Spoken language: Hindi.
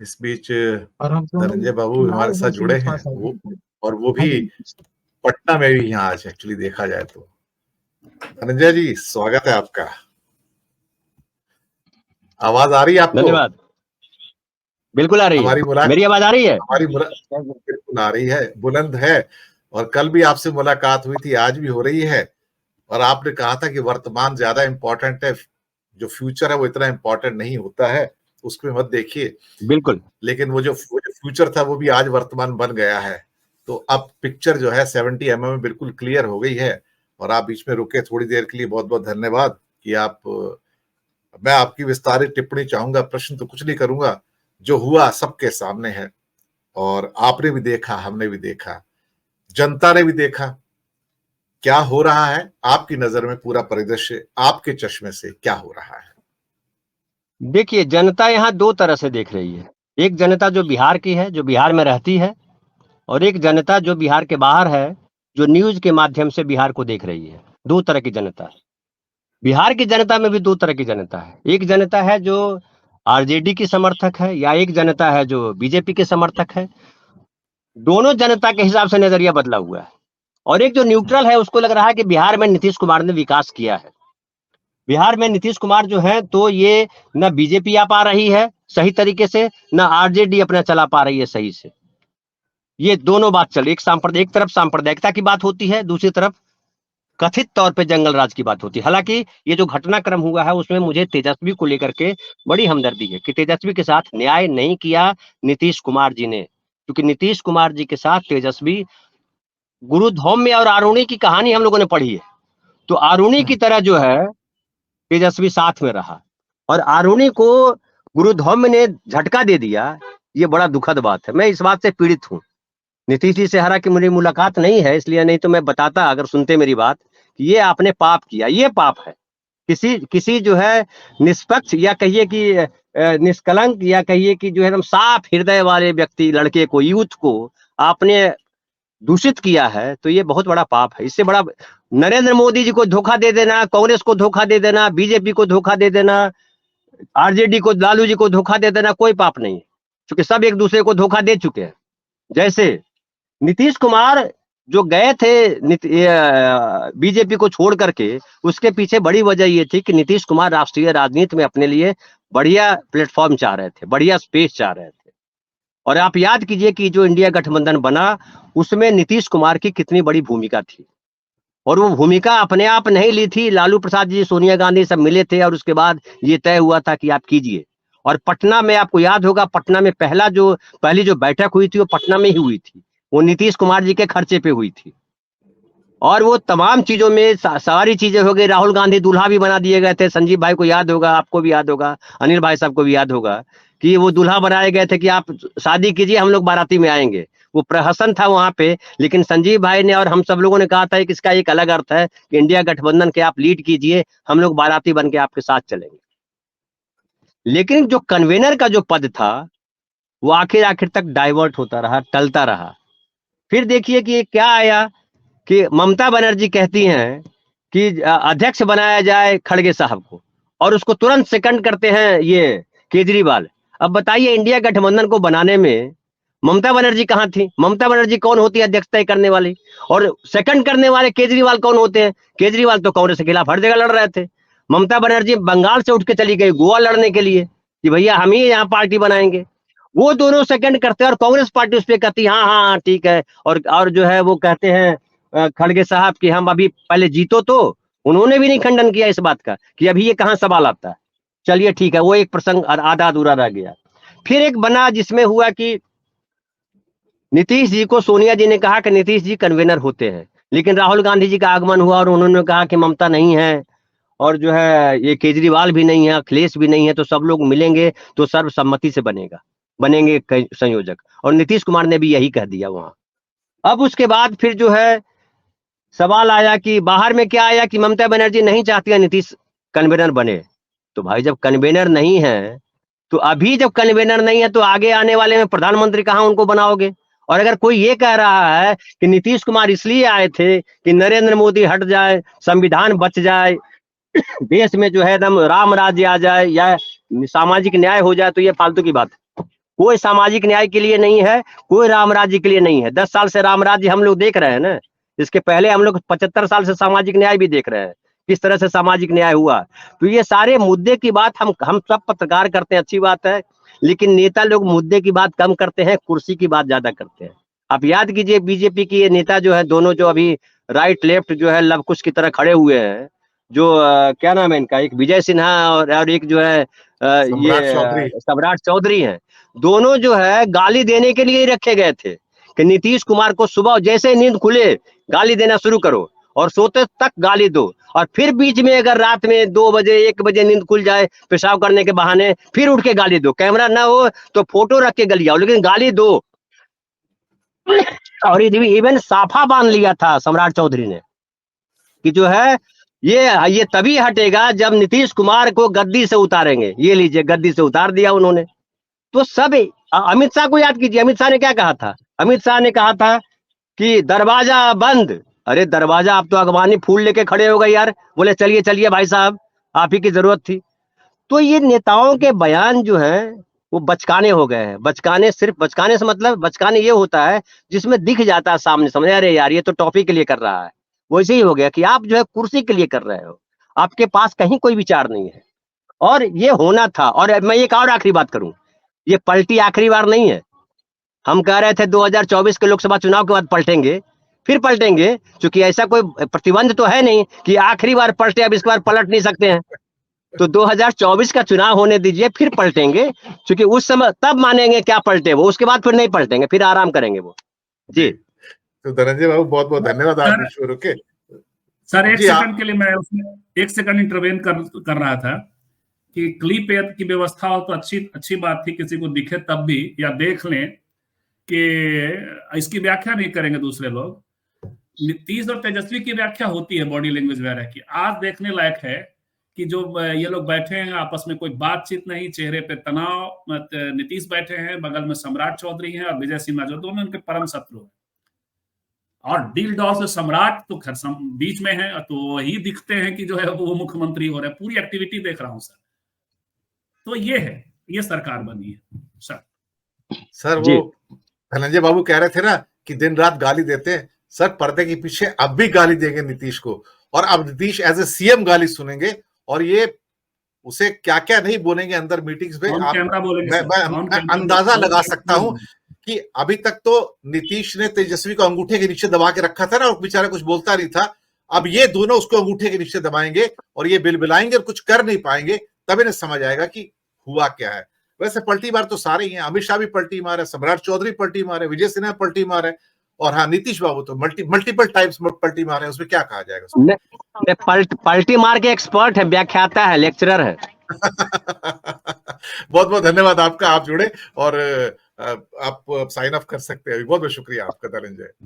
इस बीच और हम दोनों धनंजय बाबू हमारे साथ जुड़े हैं, वो भी पटना में भी यहाँ आज एक्चुअली देखा जाए तो। धनंजय जी, स्वागत है आपका। आवाज आ रही है आपको? धन्यवाद। बिल्कुल आ रही है। हमारी मुलाकात, मेरी आवाज आ रही है? हमारी मुलाकात बिल्कुल आ रही है, बुलंद है। और कल भी आपसे मुलाकात हुई थी, आज भी हो रही है। और आपने कहा था कि वर्तमान ज्यादा इंपॉर्टेंट है, जो फ्यूचर है वो इतना इंपॉर्टेंट नहीं होता है, उसमें मत देखिए। बिल्कुल। लेकिन वो जो फ्यूचर था वो भी आज वर्तमान बन गया है। तो अब पिक्चर जो है 70 mm में बिल्कुल क्लियर हो गई है। और आप बीच में रुके थोड़ी देर के लिए, बहुत बहुत धन्यवाद कि आप, मैं आपकी विस्तारित टिप्पणी चाहूंगा, प्रश्न तो कुछ नहीं करूंगा। जो हुआ सबके सामने है, और आपने भी देखा, हमने भी देखा, जनता ने भी देखा क्या हो रहा है। आपकी नजर में पूरा परिदृश्य, आपके चश्मे से क्या हो रहा है? देखिए, जनता यहाँ दो तरह से देख रही है। एक जनता जो बिहार की है, जो बिहार में रहती है, और एक जनता जो बिहार के बाहर है, जो न्यूज के माध्यम से बिहार को देख रही है। दो तरह की जनता है। बिहार की जनता में भी दो तरह की जनता है। एक जनता है जो आरजेडी की समर्थक है, या एक जनता है जो बीजेपी के समर्थक है। दोनों जनता के हिसाब से नजरिया बदला हुआ है। और एक जो न्यूट्रल है, उसको लग रहा है कि बिहार में नीतीश कुमार ने विकास किया है। बिहार में नीतीश कुमार जो है, तो ये न बीजेपी आ पा रही है सही तरीके से, न आरजेडी अपना चला पा रही है सही से। ये दोनों बात चल, एक तरफ सांप्रदायिकता की बात होती है, दूसरी तरफ कथित तौर पे जंगल राज की बात होती है। हालांकि ये जो घटनाक्रम हुआ है, उसमें मुझे तेजस्वी को लेकर के बड़ी हमदर्दी है कि तेजस्वी के साथ न्याय नहीं किया नीतीश कुमार जी ने। क्योंकि नीतीश कुमार जी के साथ तेजस्वी, गुरु धौम्य और आरुणि की कहानी हम लोगों ने पढ़ी है। तो आरुणि की तरह जो है तेजस्वी साथ में रहा, और आरुणि को गुरु धौम्य ने झटका दे दिया। ये बड़ा दुखद बात है। मैं इस बात से पीड़ित हूँ। नीतीश जी से हालांकि मेरी मुलाकात नहीं है, इसलिए नहीं तो मैं बताता, अगर सुनते मेरी बात, कि ये आपने पाप किया, ये पाप है। किसी जो है निष्पक्ष, या कहिए कि निष्कलंक, या कहिए कि जो है एकदम साफ हृदय वाले व्यक्ति, लड़के को, यूथ को आपने दूषित किया है, तो ये बहुत बड़ा पाप है। इससे बड़ा नरेंद्र मोदी जी को धोखा दे देना, कांग्रेस को धोखा दे देना, बीजेपी को धोखा दे देना, आरजेडी को, लालू जी को धोखा दे देना कोई पाप नहीं है, क्योंकि सब एक दूसरे को धोखा दे चुके हैं। जैसे नीतीश कुमार जो गए थे बीजेपी को छोड़ करके, उसके पीछे बड़ी वजह ये थी कि नीतीश कुमार राष्ट्रीय राजनीति में अपने लिए बढ़िया प्लेटफॉर्म चाह रहे थे, बढ़िया स्पेस चाह रहे थे। और आप याद कीजिए कि जो इंडिया गठबंधन बना, उसमें नीतीश कुमार की कितनी बड़ी भूमिका थी। और वो भूमिका अपने आप नहीं ली थी, लालू प्रसाद जी, सोनिया गांधी सब मिले थे, और उसके बाद ये तय हुआ था कि आप कीजिए। और पटना में, आपको याद होगा, पटना में पहली जो बैठक हुई थी, वो पटना में ही हुई थी। वो नीतीश कुमार जी के खर्चे पे हुई थी। और वो तमाम चीजों में सारी चीजें हो गई। राहुल गांधी दूल्हा भी बना दिए गए थे। संजीव भाई को याद होगा, आपको भी याद होगा, अनिल भाई साहब को भी याद होगा कि वो दूल्हा बनाए गए थे कि आप शादी कीजिए, हम लोग बाराती में आएंगे। वो प्रहसन था वहां पे। लेकिन संजीव भाई ने और हम सब लोगों ने कहा था कि इसका एक अलग अर्थ है कि इंडिया गठबंधन के आप लीड कीजिए, हम लोग बाराती बन के आपके साथ चलेंगे। लेकिन जो कन्वेनर का जो पद था, वो आखिर तक डाइवर्ट होता रहा, टलता रहा। फिर देखिए कि क्या आया कि ममता बनर्जी कहती हैं कि अध्यक्ष बनाया जाए खड़गे साहब को, और उसको तुरंत सेकंड करते हैं ये केजरीवाल। अब बताइए, इंडिया गठबंधन को बनाने में ममता बनर्जी कहाँ थी? ममता बनर्जी कौन होती है अध्यक्ष तय करने वाली? और सेकंड करने वाले केजरीवाल कौन होते हैं? केजरीवाल तो कांग्रेस के खिलाफ हर जगह लड़ रहे थे। ममता बनर्जी बंगाल से उठ के चली गई गोवा लड़ने के लिए कि भैया हम ही यहाँ पार्टी बनाएंगे। वो दोनों सेकंड करते हैं, और कांग्रेस पार्टी उस पर कहती है हाँ हाँ हाँ ठीक है। और जो है वो कहते हैं खड़गे साहब कि हम अभी पहले जीतो, तो उन्होंने भी नहीं खंडन किया इस बात का कि अभी ये कहाँ सवाल आता है। चलिए ठीक है, वो एक प्रसंग आधा अधूरा रह गया। फिर एक बना जिसमें हुआ कि नीतीश जी को सोनिया जी ने कहा कि नीतीश जी कन्वेनर होते हैं, लेकिन राहुल गांधी जी का आगमन हुआ और उन्होंने कहा कि ममता नहीं है, और जो है ये केजरीवाल भी नहीं है, अखिलेश भी नहीं है, तो सब लोग मिलेंगे तो सर्वसम्मति से बनेंगे संयोजक। और नीतीश कुमार ने भी यही कह दिया वहां। अब उसके बाद फिर जो है सवाल आया कि बाहर में क्या आया कि ममता बनर्जी नहीं चाहती है नीतीश कन्वेनर बने। तो भाई जब कन्वेनर नहीं है, तो अभी जब कन्वेनर नहीं है, तो आगे आने वाले में प्रधानमंत्री कहां उनको बनाओगे? और अगर कोई ये कह रहा है कि नीतीश कुमार इसलिए आए थे कि नरेंद्र मोदी हट जाए, संविधान बच जाए, देश में जो है एकदम राम राज्य आ जाए, या सामाजिक न्याय हो जाए, तो ये फालतू की बात है। कोई सामाजिक न्याय के लिए नहीं है, कोई राम राज्य के लिए नहीं है। 10 साल से राम राज्य हम लोग देख रहे हैं ना। इसके पहले हम लोग 75 साल से सामाजिक न्याय भी देख रहे हैं, किस तरह से सामाजिक न्याय हुआ। तो ये सारे मुद्दे की बात हम सब पत्रकार करते हैं, अच्छी बात है, लेकिन नेता लोग मुद्दे की बात कम करते हैं, कुर्सी की बात ज्यादा करते हैं। आप याद कीजिए बीजेपी की ये नेता जो है, दोनों जो अभी राइट लेफ्ट जो है लव कुश की तरह खड़े हुए हैं, जो क्या नाम है इनका, एक विजय सिन्हा और एक जो है सम्राट चौधरी। सम्राट चौधरी हैं। दोनों जो है गाली देने के लिए ही रखे गए थे कि नीतीश कुमार को सुबह जैसे ही नींद खुले गाली देना शुरू करो और सोते तक गाली दो, और फिर बीच में अगर रात में 2 बजे 1 बजे नींद खुल जाए पेशाब करने के बहाने, फिर उठ के गाली दो। कैमरा ना हो तो फोटो रख के गलियाओ, लेकिन गाली दो। और इवन साफा बांध लिया था सम्राट चौधरी ने कि जो है ये तभी हटेगा जब नीतीश कुमार को गद्दी से उतारेंगे। ये लीजिए, गद्दी से उतार दिया उन्होंने। तो सब अमित शाह को याद कीजिए, अमित शाह ने क्या कहा था? अमित शाह ने कहा था कि दरवाजा बंद। अरे दरवाजा, आप तो अगवानी फूल लेके खड़े हो गए यार। बोले चलिए चलिए भाई साहब, आप ही की जरूरत थी। तो ये नेताओं के बयान जो है वो बचकाने हो गए हैं। बचकाने, सिर्फ बचकाने से मतलब, बचकाने ये होता है जिसमें दिख जाता है सामने, समझे, अरे यार ये तो टॉपिक के लिए कर रहा है। वैसे ही हो गया कि आप जो है कुर्सी के लिए कर रहे हो, आपके पास कहीं कोई विचार नहीं है। और ये होना था। और मैं एक और आखिरी बात करूं, ये पलटी आखिरी बार नहीं है। हम कह रहे थे 2024 के लोकसभा चुनाव के बाद पलटेंगे, फिर पलटेंगे, क्योंकि ऐसा कोई प्रतिबंध तो है नहीं कि आखिरी बार पलटे, अब इसके बाद पलट नहीं सकते हैं। तो 2024 का चुनाव होने दीजिए, फिर पलटेंगे, क्योंकि उस समय तब मानेंगे क्या पलटे वो, उसके बाद फिर नहीं पलटेंगे, फिर आराम करेंगे वो। जी। तो धनंजय बाबू बहुत बहुत धन्यवाद, आप बीच में रुके। सर एक सेकंड के लिए मैं उसमें 1 सेकंड इंटरवेन कर रहा था कि क्लिप की व्यवस्था हो तो अच्छी बात थी, किसी को दिखे तब भी, या देख लें कि इसकी व्याख्या नहीं करेंगे दूसरे लोग। नीतीश और तेजस्वी की व्याख्या होती है बॉडी लैंग्वेज वगैरह की। आज देखने लायक है कि जो ये लोग बैठे हैं आपस में कोई बातचीत नहीं, चेहरे पे तनाव। नीतीश बैठे हैं, बगल में सम्राट चौधरी हैं और विजय सिन्हा, जो दोनों उनके परम शत्रु हैं। और डील डॉस से सम्राट तो बीच में है, तो वही दिखते हैं कि जो है वो मुख्यमंत्री हो रहे हैं। पूरी एक्टिविटी देख रहा हूं सर। तो ये है, ये सरकार बनी है सर वो धनंजय बाबू कह रहे थे ना कि दिन रात गाली देते हैं। सर पर्दे के पीछे अब भी गाली देंगे नीतीश को, और अब नीतीश एज ए सीएम गाली सुनेंगे, और ये उसे क्या क्या नहीं बोलेंगे अंदर मीटिंग्स में। मैं अंदाजा लगा सकता हूं कि अभी तक तो नीतीश ने तेजस्वी को अंगूठे के नीचे दबा के रखा था ना, और बेचारा कुछ बोलता नहीं था। अब ये दोनों उसको अंगूठे के नीचे दबाएंगे और ये बिलबिलाएंगे और कुछ कर नहीं पाएंगे, तब इन्हें समझ आएगा कि हुआ क्या है। वैसे पलटी मार तो सारे ही हैं, अमित शाह भी पलटी मारे, सम्राट चौधरी पलटी मारे, विजय सिन्हा पलटी मारे, और हाँ नीतीश बाबू तो मल्टीपल टाइम्स पलटी मारे। उसमें क्या कहा जाएगा? पलटी मार के एक्सपर्ट है, व्याख्याता है, लेक्चरर है। बहुत बहुत धन्यवाद आपका, आप जुड़े, और आप साइन ऑफ कर सकते हैं। बहुत बहुत शुक्रिया आपका धनंजय।